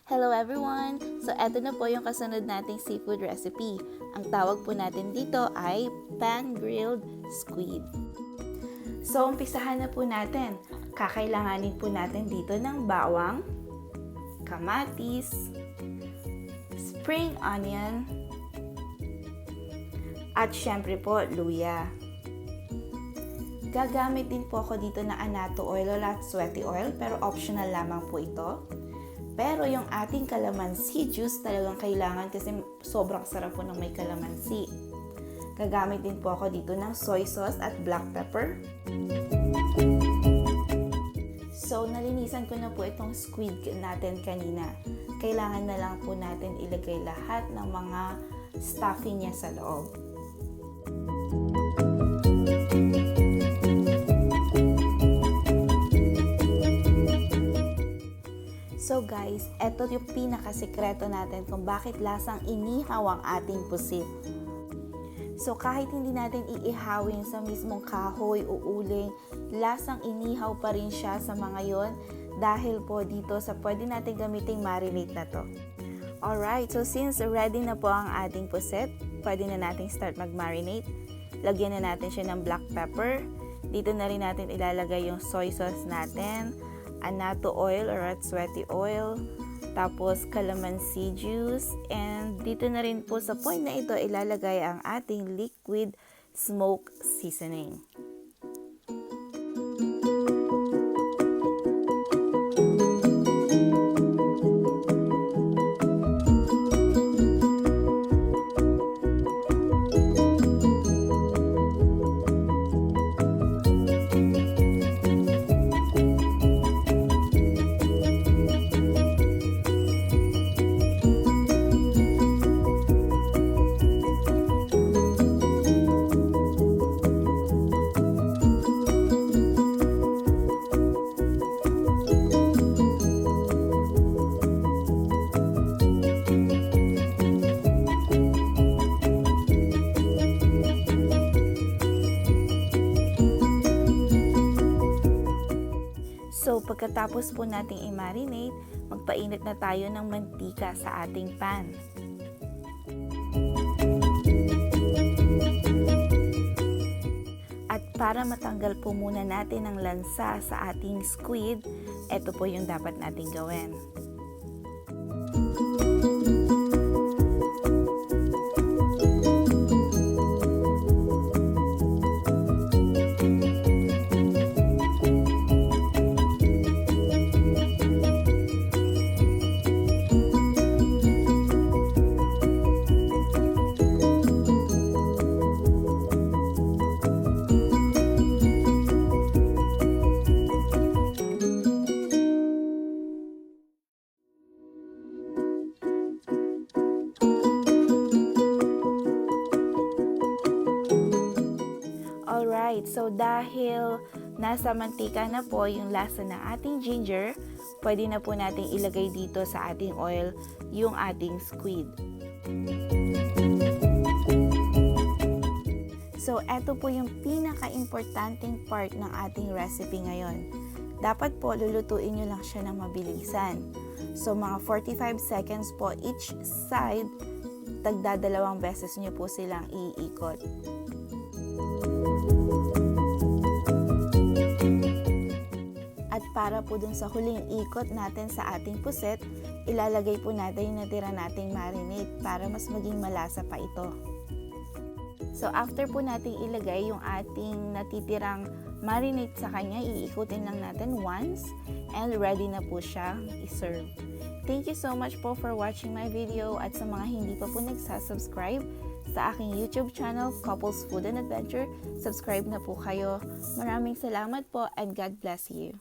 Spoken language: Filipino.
Hello everyone! So eto na po yung kasunod nating seafood recipe. Ang tawag po natin dito ay pan-grilled squid. So umpisahan na po natin. Kakailanganin po natin dito ng bawang, kamatis, spring onion, at syempre po luya. Gagamit din po ako dito ng annatto oil o sweaty oil, pero optional lamang po ito. Pero yung ating calamansi juice talagang kailangan kasi sobrang sarap po ng may calamansi. Gagamit din po ako dito ng soy sauce at black pepper. So, nalinisan ko na po itong squid natin kanina. Kailangan na lang po natin ilagay lahat ng mga stuffing niya sa loob. So guys, eto yung pinakasekreto natin kung bakit lasang inihaw ang ating pusit. So kahit hindi natin iihawin sa mismong kahoy o uling, lasang inihaw pa rin siya sa mga yon dahil po dito sa pwede natin gamiting marinade na to. Alright, so since ready na po ang ating pusit, pwede na natin start mag-marinate. Lagyan na natin siya ng black pepper. Dito na rin natin ilalagay yung soy sauce natin, annatto oil or sweaty oil, tapos calamansi juice, and dito na rin po sa point na ito ilalagay ang ating liquid smoke seasoning. So, pagkatapos po nating i-marinate, magpainit na tayo ng mantika sa ating pan. At para matanggal po muna natin ang lansa sa ating squid, ito po yung dapat nating gawin. Alright, so dahil nasa mantika na po yung lasa ng ating ginger, pwede na po nating ilagay dito sa ating oil yung ating squid. So, eto po yung pinaka-importanting part ng ating recipe ngayon. Dapat po lulutuin nyo lang siya ng mabilisan. So, mga 45 seconds po each side, tagdadalawang beses nyo po silang iikot. At para po dun sa huling ikot natin sa ating pusit, ilalagay po natin yung natira nating marinade para mas maging malasa pa ito. So after po nating ilagay yung ating natitirang marinade sa kanya, iikutin lang natin once and ready na po siya i-serve. Thank you so much po for watching my video, at sa mga hindi pa po nagsasubscribe sa aking YouTube channel, Couples Food and Adventure, subscribe na po kayo. Maraming salamat po and God bless you.